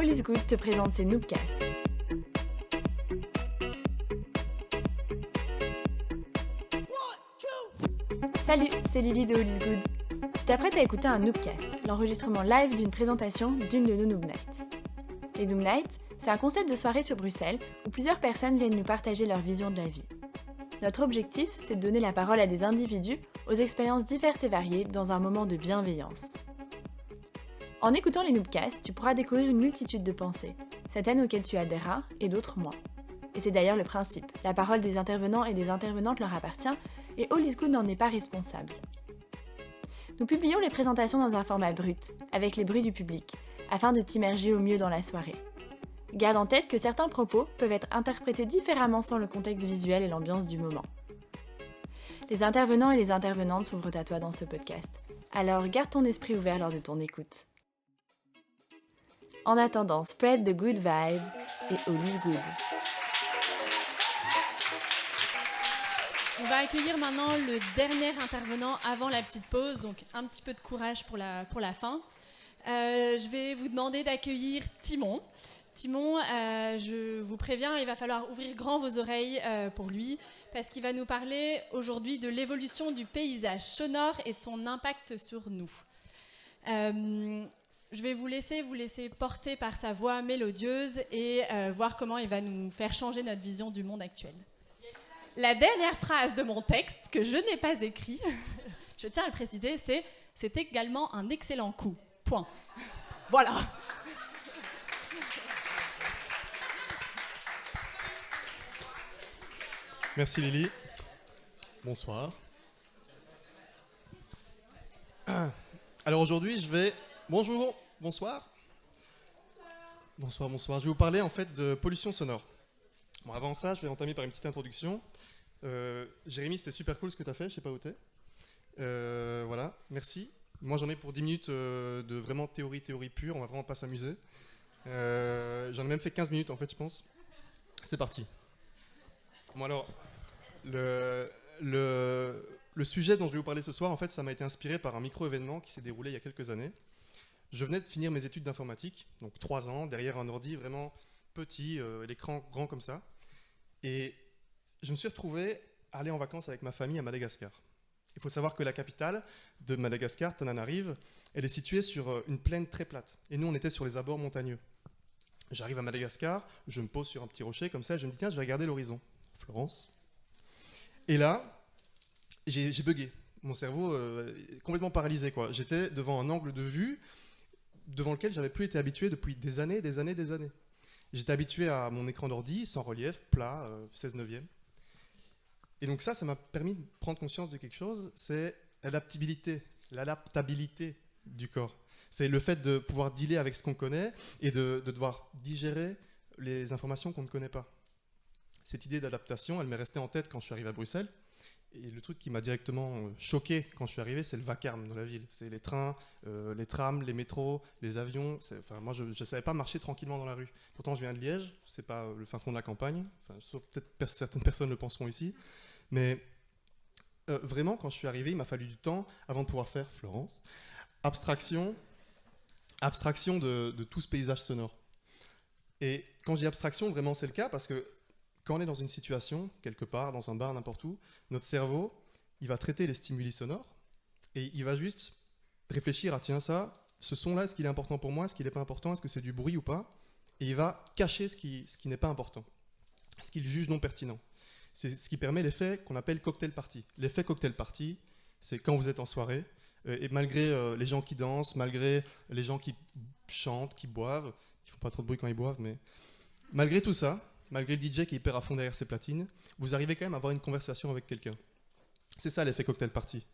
All is Good te présente ses Noobcasts. Salut, c'est Lily de All is Good. Tu t'apprêtes à écouter un Noobcast, l'enregistrement live d'une présentation d'une de nos Noob Nights. Les Noob Nights, c'est un concept de soirée sur Bruxelles où plusieurs personnes viennent nous partager leur vision de la vie. Notre objectif, c'est de donner la parole à des individus aux expériences diverses et variées dans un moment de bienveillance. En écoutant les Noobcasts, tu pourras découvrir une multitude de pensées, certaines auxquelles tu adhéreras et d'autres moins. Et c'est d'ailleurs le principe, la parole des intervenants et des intervenantes leur appartient et All is Good n'en est pas responsable. Nous publions les présentations dans un format brut, avec les bruits du public, afin de t'immerger au mieux dans la soirée. Garde en tête que certains propos peuvent être interprétés différemment sans le contexte visuel et l'ambiance du moment. Les intervenants et les intervenantes s'ouvrent à toi dans ce podcast, alors garde ton esprit ouvert lors de ton écoute. En attendant, spread the good vibe et all is good. On va accueillir maintenant le dernier intervenant avant la petite pause, donc un petit peu de courage pour la fin. Je vais vous demander d'accueillir Timon. Timon, je vous préviens, il va falloir ouvrir grand vos oreilles pour lui, parce qu'il va nous parler aujourd'hui de l'évolution du paysage sonore et de son impact sur nous. Je vais vous laisser porter par sa voix mélodieuse et voir comment il va nous faire changer notre vision du monde actuel. La dernière phrase de mon texte, que je n'ai pas écrit, je tiens à le préciser, c'est également un excellent coup. Point. Voilà. Merci Lily. Bonsoir. Alors aujourd'hui, Bonjour, bonsoir. Bonsoir. Je vais vous parler en fait de pollution sonore. Bon, avant ça, je vais entamer par une petite introduction. Jérémy, c'était super cool ce que tu as fait, je sais pas où t'es. Voilà, merci. Moi, j'en ai pour 10 minutes de vraiment théorie pure, on va vraiment pas s'amuser. J'en ai même fait 15 minutes en fait, je pense. C'est parti. Bon alors, le sujet dont je vais vous parler ce soir, en fait, ça m'a été inspiré par un micro-événement qui s'est déroulé il y a quelques années. Je venais de finir mes études d'informatique, donc 3 ans, derrière un ordi vraiment petit, l'écran grand comme ça. Et je me suis retrouvé à aller en vacances avec ma famille à Madagascar. Il faut savoir que la capitale de Madagascar, Tananarive, elle est située sur une plaine très plate. Et nous, on était sur les abords montagneux. J'arrive à Madagascar, je me pose sur un petit rocher comme ça, et je me dis tiens, je vais regarder l'horizon. Florence. Et là, j'ai bugué. Mon cerveau est complètement paralysé, quoi. J'étais devant un angle de vue devant lequel j'avais plus été habitué depuis des années. J'étais habitué à mon écran d'ordi, sans relief, plat, 16/9. Et donc ça m'a permis de prendre conscience de quelque chose, c'est l'adaptabilité du corps. C'est le fait de pouvoir dealer avec ce qu'on connaît et de devoir digérer les informations qu'on ne connaît pas. Cette idée d'adaptation, elle m'est restée en tête quand je suis arrivé à Bruxelles. Et le truc qui m'a directement choqué quand je suis arrivé, c'est le vacarme dans la ville. C'est les trains, les trams, les métros, les avions. Moi, je ne savais pas marcher tranquillement dans la rue. Pourtant, je viens de Liège, c'est pas le fin fond de la campagne. Sauf peut-être certaines personnes le penseront ici. Mais vraiment, quand je suis arrivé, il m'a fallu du temps avant de pouvoir faire, Florence, abstraction de tout ce paysage sonore. Et quand je dis abstraction, vraiment c'est le cas parce que quand on est dans une situation, quelque part, dans un bar, n'importe où, notre cerveau, il va traiter les stimuli sonores et il va juste réfléchir à tiens ça, ce son-là, est-ce qu'il est important pour moi, est-ce qu'il n'est pas important, est-ce que c'est du bruit ou pas, et il va cacher ce qui n'est pas important, ce qu'il juge non pertinent. C'est ce qui permet l'effet qu'on appelle cocktail party. L'effet cocktail party, c'est quand vous êtes en soirée, et malgré les gens qui dansent, malgré les gens qui chantent, qui boivent, ils font pas trop de bruit quand ils boivent, mais malgré tout ça, malgré le DJ qui est hyper à fond derrière ses platines, vous arrivez quand même à avoir une conversation avec quelqu'un. C'est ça l'effet cocktail party.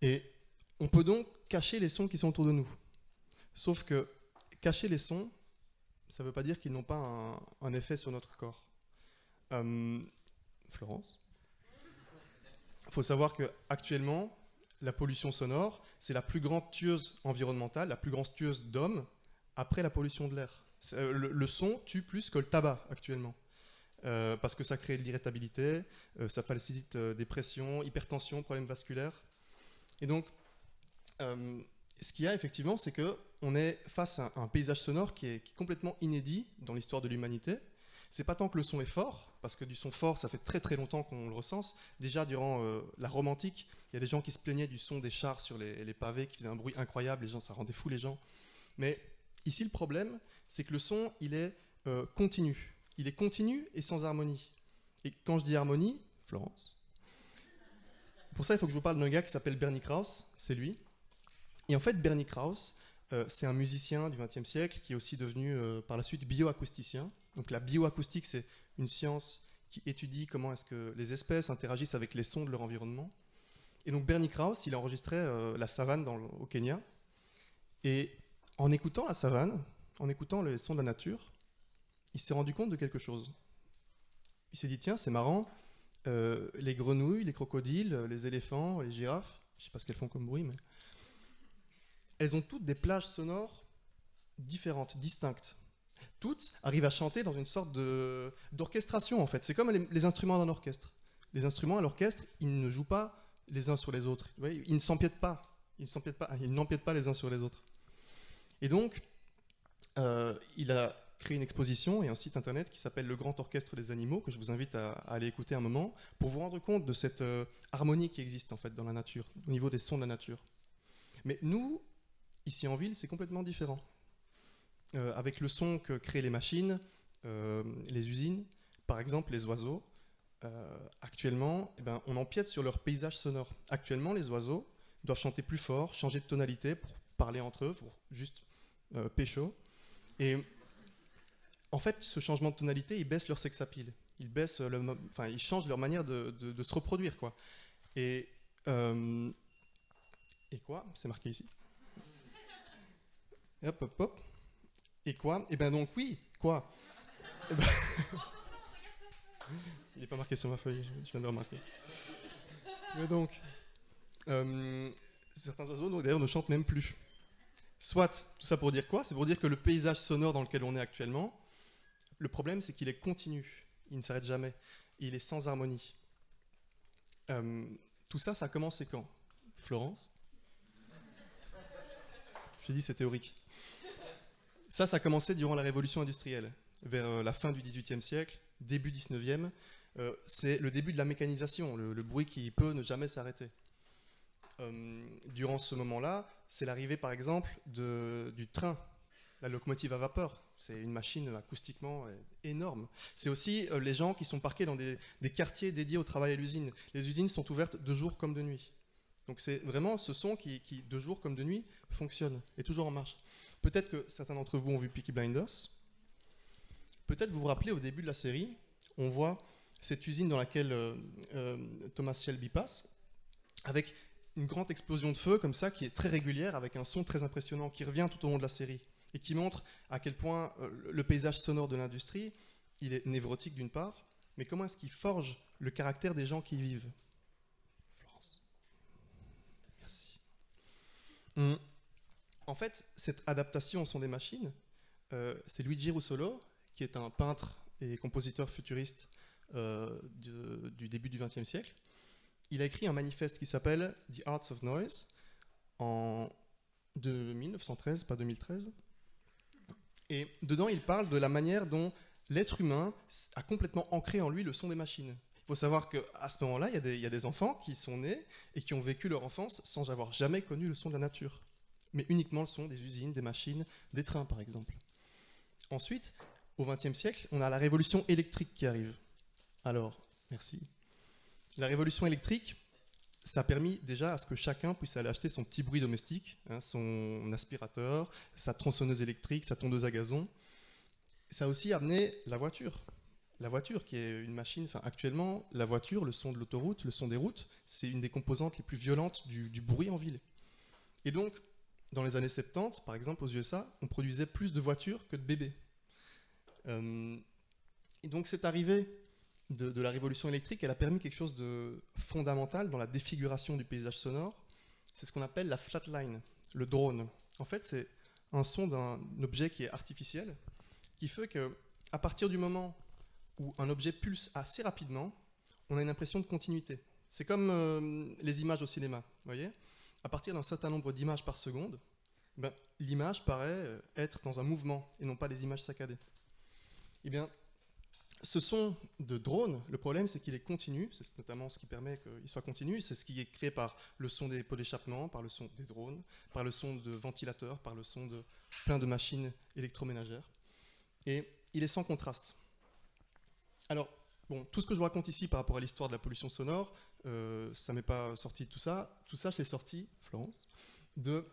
Et on peut donc cacher les sons qui sont autour de nous. Sauf que cacher les sons, ça ne veut pas dire qu'ils n'ont pas un effet sur notre corps. Florence ? Il faut savoir qu'actuellement, la pollution sonore, c'est la plus grande tueuse environnementale, la plus grande tueuse d'hommes, après la pollution de l'air. Le son tue plus que le tabac actuellement. Parce que ça crée de l'irritabilité, ça facilite dépression, hypertension, problèmes vasculaires. Et donc, ce qu'il y a effectivement, c'est qu'on est face à un paysage sonore qui est complètement inédit dans l'histoire de l'humanité. C'est pas tant que le son est fort, parce que du son fort, ça fait très très longtemps qu'on le recense. Déjà durant la Rome antique, il y a des gens qui se plaignaient du son des chars sur les pavés, qui faisaient un bruit incroyable, ça rendait fou les gens. Mais ici, le problème, c'est que le son, il est continu. Il est continu et sans harmonie. Et quand je dis harmonie, Florence, pour ça, il faut que je vous parle d'un gars qui s'appelle Bernie Krause, c'est lui. Et en fait, Bernie Krause, c'est un musicien du XXe siècle qui est aussi devenu par la suite bioacousticien. Donc la bioacoustique, c'est une science qui étudie comment est-ce que les espèces interagissent avec les sons de leur environnement. Et donc Bernie Krause, il a enregistré la savane au Kenya. Et en écoutant la savane, en écoutant les sons de la nature, il s'est rendu compte de quelque chose. Il s'est dit, tiens, c'est marrant, les grenouilles, les crocodiles, les éléphants, les girafes, je ne sais pas ce qu'elles font comme bruit, mais elles ont toutes des plages sonores différentes, distinctes. Toutes arrivent à chanter dans une sorte d'orchestration, en fait. C'est comme les instruments d'un orchestre. Les instruments à l'orchestre, ils ne jouent pas les uns sur les autres. Vous voyez, ils ne s'empiètent pas. Ils n'empiètent pas les uns sur les autres. Et donc, il a créé une exposition et un site internet qui s'appelle Le Grand Orchestre des Animaux, que je vous invite à aller écouter un moment, pour vous rendre compte de cette harmonie qui existe en fait dans la nature, au niveau des sons de la nature. Mais nous, ici en ville, c'est complètement différent. Avec le son que créent les machines, les usines, par exemple les oiseaux, actuellement, on empiète sur leur paysage sonore. Actuellement, les oiseaux doivent chanter plus fort, changer de tonalité pour parler entre eux, pour juste pécho. Et en fait, ce changement de tonalité, il baisse leur sex appeal. Ils changent leur manière de se reproduire, quoi. Et quoi ? C'est marqué ici. Hop, hop, hop. Et quoi ? Eh bien donc oui, quoi ? Il n'est pas marqué sur ma feuille, je viens de le remarquer. Mais donc, certains oiseaux, d'ailleurs, ne chantent même plus. Soit, tout ça pour dire quoi ? C'est pour dire que le paysage sonore dans lequel on est actuellement, le problème, c'est qu'il est continu. Il ne s'arrête jamais. Il est sans harmonie. Tout ça, ça a commencé quand ? Florence ? Je t'ai dit, c'est théorique. Ça a commencé durant la révolution industrielle, vers la fin du XVIIIe siècle, début XIXe. C'est le début de la mécanisation, le bruit qui peut ne jamais s'arrêter. Durant ce moment-là, c'est l'arrivée, par exemple, du train, la locomotive à vapeur. C'est une machine acoustiquement énorme. C'est aussi les gens qui sont parqués dans des quartiers dédiés au travail à l'usine. Les usines sont ouvertes de jour comme de nuit. Donc c'est vraiment ce son qui, de jour comme de nuit, fonctionne, est toujours en marche. Peut-être que certains d'entre vous ont vu Peaky Blinders. Peut-être vous vous rappelez, au début de la série, on voit cette usine dans laquelle Thomas Shelby passe, avec une grande explosion de feu comme ça, qui est très régulière, avec un son très impressionnant, qui revient tout au long de la série, et qui montre à quel point le paysage sonore de l'industrie, il est névrotique d'une part, mais comment est-ce qu'il forge le caractère des gens qui y vivent. Florence. Merci. En fait, cette adaptation au son des machines, c'est Luigi Russolo, qui est un peintre et compositeur futuriste du début du XXe siècle. Il a écrit un manifeste qui s'appelle The Arts of Noise de 1913, pas 2013. Et dedans, il parle de la manière dont l'être humain a complètement ancré en lui le son des machines. Il faut savoir qu'à ce moment-là, il y a des enfants qui sont nés et qui ont vécu leur enfance sans avoir jamais connu le son de la nature, mais uniquement le son des usines, des machines, des trains, par exemple. Ensuite, au XXe siècle, on a la révolution électrique qui arrive. Alors, merci. La révolution électrique, ça a permis déjà à ce que chacun puisse aller acheter son petit bruit domestique, son aspirateur, sa tronçonneuse électrique, sa tondeuse à gazon. Ça a aussi amené la voiture. La voiture qui est une machine, actuellement, la voiture, le son de l'autoroute, le son des routes, c'est une des composantes les plus violentes du bruit en ville. Et donc, dans les années 70, par exemple, aux USA, on produisait plus de voitures que de bébés. Et donc cette arrivée de la révolution électrique, elle a permis quelque chose de fondamental dans la défiguration du paysage sonore. C'est ce qu'on appelle la flatline, le drone. En fait, c'est un son d'un objet qui est artificiel, qui fait qu'à partir du moment où un objet pulse assez rapidement, on a une impression de continuité. C'est comme les images au cinéma, vous voyez ? À partir d'un certain nombre d'images par seconde, l'image paraît être dans un mouvement et non pas des images saccadées. Eh bien, ce son de drone, le problème c'est qu'il est continu, c'est notamment ce qui permet qu'il soit continu, c'est ce qui est créé par le son des pots d'échappement, par le son des drones, par le son de ventilateurs, par le son de plein de machines électroménagères. Et il est sans contraste. Alors, bon, tout ce que je vous raconte ici par rapport à l'histoire de la pollution sonore, ça m'est pas sorti de tout ça. Tout ça, je l'ai sorti, Florence, de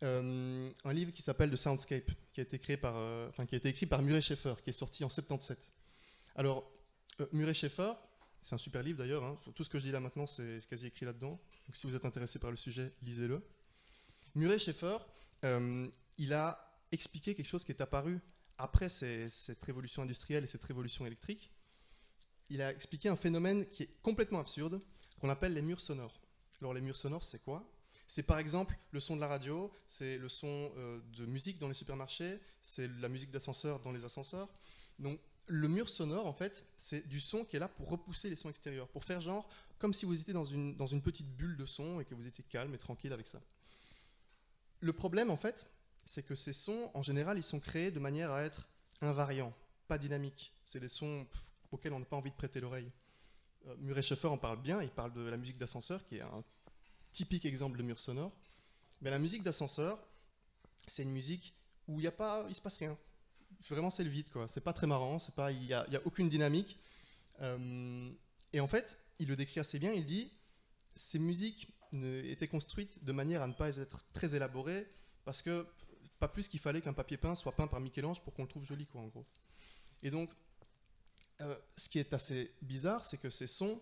un livre qui s'appelle The Soundscape, qui a été écrit par Murray Schafer, qui est sorti en 77. Alors, Murray Schafer, c'est un super livre d'ailleurs, hein, tout ce que je dis là maintenant, c'est quasi écrit là-dedans. Donc si vous êtes intéressé par le sujet, lisez-le. Murray Schafer, il a expliqué quelque chose qui est apparu après cette révolution industrielle et cette révolution électrique. Il a expliqué un phénomène qui est complètement absurde, qu'on appelle les murs sonores. Alors les murs sonores, c'est quoi ? C'est par exemple le son de la radio, c'est le son de musique dans les supermarchés, c'est la musique d'ascenseur dans les ascenseurs. Donc le mur sonore, en fait, c'est du son qui est là pour repousser les sons extérieurs, pour faire genre comme si vous étiez dans une petite bulle de son et que vous étiez calme et tranquille avec ça. Le problème, en fait, c'est que ces sons, en général, ils sont créés de manière à être invariants, pas dynamiques. C'est des sons auxquels on n'a pas envie de prêter l'oreille. Murray Schafer en parle bien, il parle de la musique d'ascenseur, qui est un typique exemple de mur sonore. Mais la musique d'ascenseur, c'est une musique où il se passe rien. Vraiment, c'est le vide, quoi. C'est pas très marrant, il y a aucune dynamique. Et en fait, il le décrit assez bien, il dit ces musiques étaient construites de manière à ne pas être très élaborées, parce que pas plus qu'il fallait qu'un papier peint soit peint par Michel-Ange pour qu'on le trouve joli, quoi, en gros. Et donc, ce qui est assez bizarre, c'est que ces sons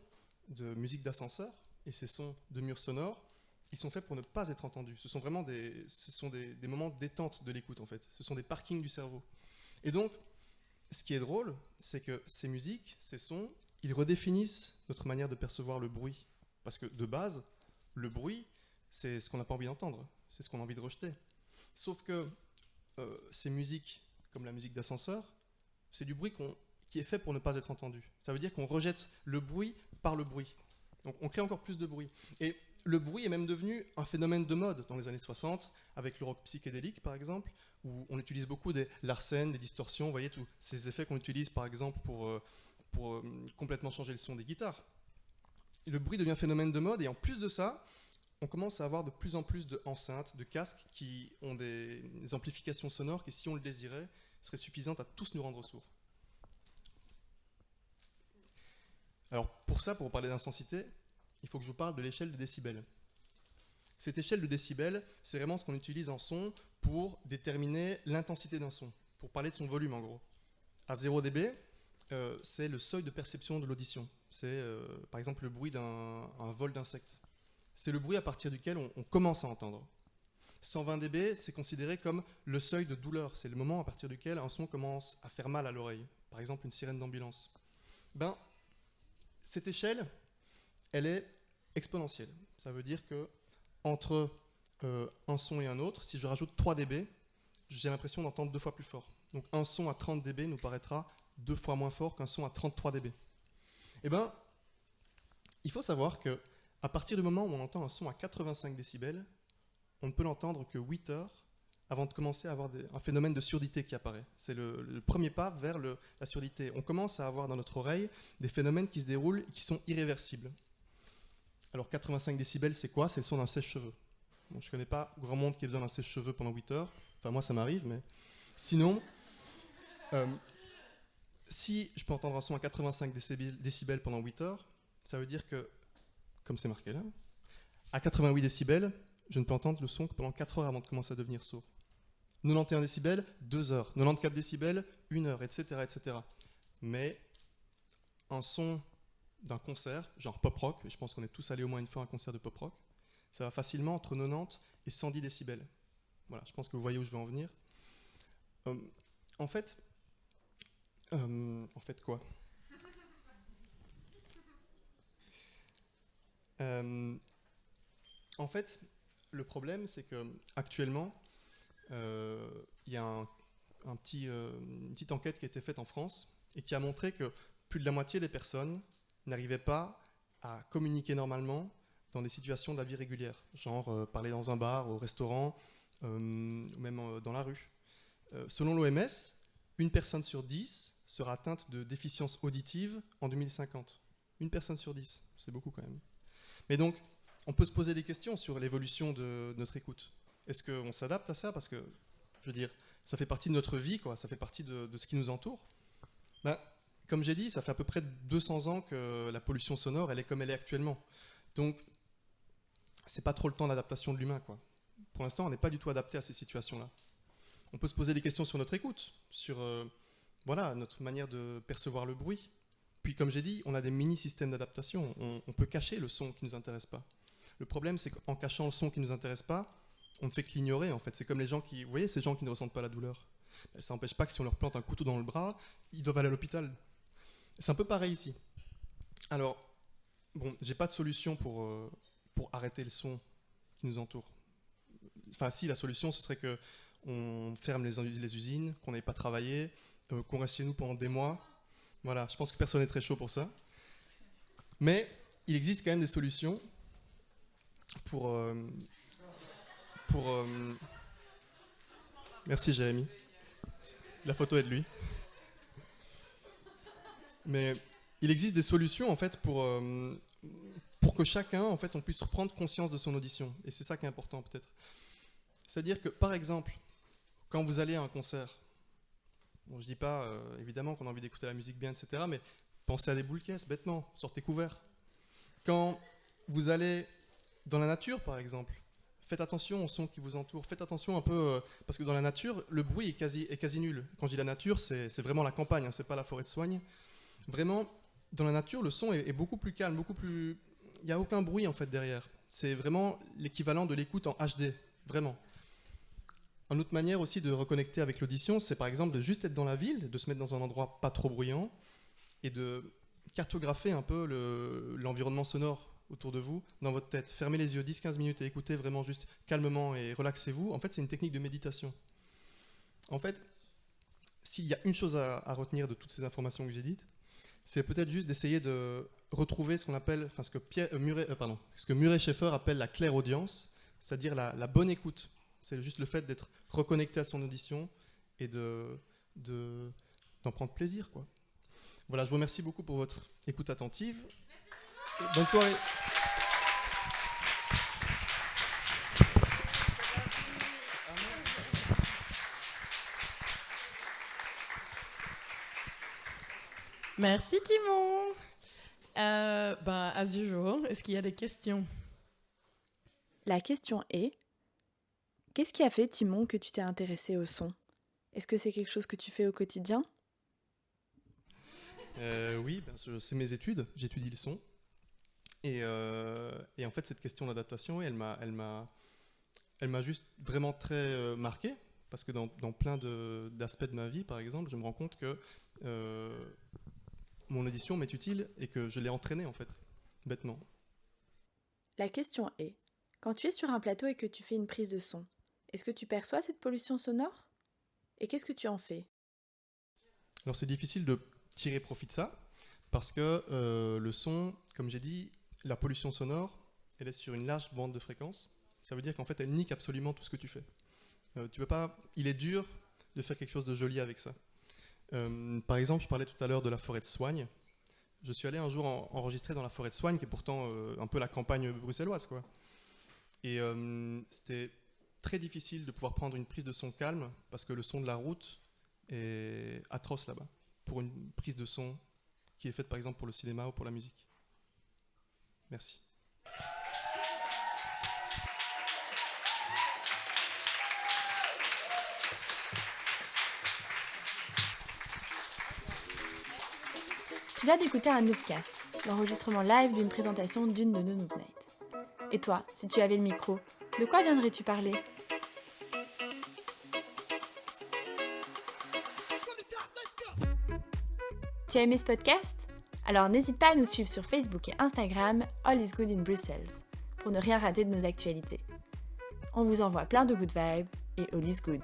de musique d'ascenseur et ces sons de murs sonores, ils sont faits pour ne pas être entendus. Ce sont vraiment des moments de détente de l'écoute, en fait. Ce sont des parkings du cerveau. Et donc, ce qui est drôle, c'est que ces musiques, ces sons, ils redéfinissent notre manière de percevoir le bruit. Parce que, de base, le bruit, c'est ce qu'on n'a pas envie d'entendre. C'est ce qu'on a envie de rejeter. Sauf que ces musiques, comme la musique d'ascenseur, c'est du bruit qui est fait pour ne pas être entendu. Ça veut dire qu'on rejette le bruit par le bruit. Donc on crée encore plus de bruit. Et le bruit est même devenu un phénomène de mode dans les années 60, avec le rock psychédélique par exemple, où on utilise beaucoup des larcènes, des distorsions, vous voyez, tous ces effets qu'on utilise par exemple pour complètement changer le son des guitares. Et le bruit devient phénomène de mode, et en plus de ça, on commence à avoir de plus en plus d'enceintes, de casques qui ont des amplifications sonores qui, si on le désirait, seraient suffisantes à tous nous rendre sourds. Alors pour vous parler d'intensité, il faut que je vous parle de l'échelle de décibels. Cette échelle de décibels, c'est vraiment ce qu'on utilise en son pour déterminer l'intensité d'un son, pour parler de son volume en gros. À 0 dB, c'est le seuil de perception de l'audition. C'est par exemple le bruit d'un vol d'insectes. C'est le bruit à partir duquel on commence à entendre. 120 dB, c'est considéré comme le seuil de douleur. C'est le moment à partir duquel un son commence à faire mal à l'oreille. Par exemple, une sirène d'ambulance. Cette échelle, elle est exponentielle. Ça veut dire que entre un son et un autre, si je rajoute 3 dB, j'ai l'impression d'entendre 2 fois plus fort. Donc un son à 30 dB nous paraîtra 2 fois moins fort qu'un son à 33 dB. Il faut savoir que à partir du moment où on entend un son à 85 décibels, on ne peut l'entendre que 8 heures avant de commencer à avoir un phénomène de surdité qui apparaît. C'est le premier pas vers la surdité. On commence à avoir dans notre oreille des phénomènes qui se déroulent et qui sont irréversibles. Alors 85 décibels, c'est quoi ? C'est le son d'un sèche-cheveux. Bon, je ne connais pas grand monde qui a besoin d'un sèche-cheveux pendant 8 heures. Enfin, moi, ça m'arrive, mais sinon, si je peux entendre un son à 85 décibels pendant 8 heures, ça veut dire que, comme c'est marqué là, à 88 décibels, je ne peux entendre le son que pendant 4 heures avant de commencer à devenir sourd. 91 décibels, 2 heures. 94 décibels, 1 heure, etc., etc. Mais un son d'un concert, genre pop-rock, je pense qu'on est tous allés au moins une fois à un concert de pop-rock, ça va facilement entre 90 et 110 décibels. Voilà, je pense que vous voyez où je veux en venir. En fait quoi ? En fait, le problème, c'est qu'actuellement, il y a une petite enquête qui a été faite en France et qui a montré que plus de la moitié des personnes n'arrivaient pas à communiquer normalement dans des situations de la vie régulière, genre parler dans un bar, au restaurant, ou même dans la rue. Selon l'OMS, une personne sur 10 sera atteinte de déficience auditive en 2050. Une personne sur 10, c'est beaucoup quand même. Mais donc, on peut se poser des questions sur l'évolution de notre écoute. Est-ce qu'on s'adapte à ça? Parce que, je veux dire, ça fait partie de notre vie, quoi. Ça fait partie de ce qui nous entoure. Comme j'ai dit, ça fait à peu près 200 ans que la pollution sonore, elle est comme elle est actuellement. Donc, c'est pas trop le temps d'adaptation de l'humain, quoi. Pour l'instant, on n'est pas du tout adapté à ces situations-là. On peut se poser des questions sur notre écoute, sur notre manière de percevoir le bruit. Puis, comme j'ai dit, on a des mini-systèmes d'adaptation. On peut cacher le son qui ne nous intéresse pas. Le problème, c'est qu'en cachant le son qui ne nous intéresse pas, on ne fait que l'ignorer, en fait. C'est comme les gens qui... Vous voyez, ces gens qui ne ressentent pas la douleur. Ça n'empêche pas que si on leur plante un couteau dans le bras, ils doivent aller à l'hôpital. C'est un peu pareil ici. Alors, bon, j'ai pas de solution pour arrêter le son qui nous entoure. Enfin, si, la solution, ce serait qu'on ferme les usines, qu'on n'aille pas travailler, qu'on reste chez nous pendant des mois. Voilà, je pense que personne n'est très chaud pour ça. Mais il existe quand même des solutions pour Merci Jérémy. La photo est de lui. Mais il existe des solutions en fait pour que chacun en fait on puisse reprendre conscience de son audition. Et c'est ça qui est important peut-être. C'est-à-dire que par exemple, quand vous allez à un concert, bon, je dis pas évidemment qu'on a envie d'écouter la musique bien, etc. Mais pensez à des boules caisses, bêtement, sortez couverts. Quand vous allez dans la nature par exemple, faites attention au son qui vous entoure, faites attention un peu, parce que dans la nature, le bruit est quasi nul. Quand je dis la nature, c'est vraiment la campagne, hein, c'est pas la forêt de Soignes. Vraiment, dans la nature, le son est beaucoup plus calme, beaucoup plus... Il n'y a aucun bruit en fait derrière. C'est vraiment l'équivalent de l'écoute en HD, vraiment. Une autre manière aussi de reconnecter avec l'audition, c'est par exemple de juste être dans la ville, de se mettre dans un endroit pas trop bruyant, et de cartographer un peu l'environnement sonore autour de vous, dans votre tête. Fermez les yeux 10-15 minutes et écoutez vraiment juste calmement et relaxez-vous. En fait, c'est une technique de méditation. En fait, s'il y a une chose à retenir de toutes ces informations que j'ai dites, c'est peut-être juste d'essayer de retrouver ce qu'on appelle, enfin ce que Murray Schafer appelle la clairaudience, c'est-à-dire la bonne écoute. C'est juste le fait d'être reconnecté à son audition et d'en prendre plaisir, quoi. Voilà, je vous remercie beaucoup pour votre écoute attentive. Bonne soirée. Merci Timon. As usual, est-ce qu'il y a des questions? La question est, qu'est-ce qui a fait, Timon, que tu t'es intéressé au son? Est-ce que c'est quelque chose que tu fais au quotidien? Oui, c'est mes études, j'étudie le son. Et en fait, cette question d'adaptation, elle m'a juste vraiment très marqué, parce que dans plein d'aspects de ma vie, par exemple, je me rends compte que mon audition m'est utile et que je l'ai entraînée, en fait, bêtement. La question est, quand tu es sur un plateau et que tu fais une prise de son, est-ce que tu perçois cette pollution sonore? Et qu'est-ce que tu en fais? Alors, c'est difficile de tirer profit de ça, parce que le son, comme j'ai dit, la pollution sonore, elle est sur une large bande de fréquence. Ça veut dire qu'en fait, elle nique absolument tout ce que tu fais. Tu peux pas. Il est dur de faire quelque chose de joli avec ça. Par exemple, je parlais tout à l'heure de la forêt de Soignes. Je suis allé un jour enregistrer dans la forêt de Soignes, qui est pourtant un peu la campagne bruxelloise, quoi. Et c'était très difficile de pouvoir prendre une prise de son calme, parce que le son de la route est atroce là-bas, pour une prise de son qui est faite par exemple pour le cinéma ou pour la musique. Merci. Tu viens d'écouter un Noobcast, l'enregistrement live d'une présentation d'une de nos Noob Nights. Et toi, si tu avais le micro, de quoi viendrais-tu parler? Tu as aimé ce podcast? Alors n'hésite pas à nous suivre sur Facebook et Instagram All is Good in Brussels pour ne rien rater de nos actualités. On vous envoie plein de good vibes et all is good.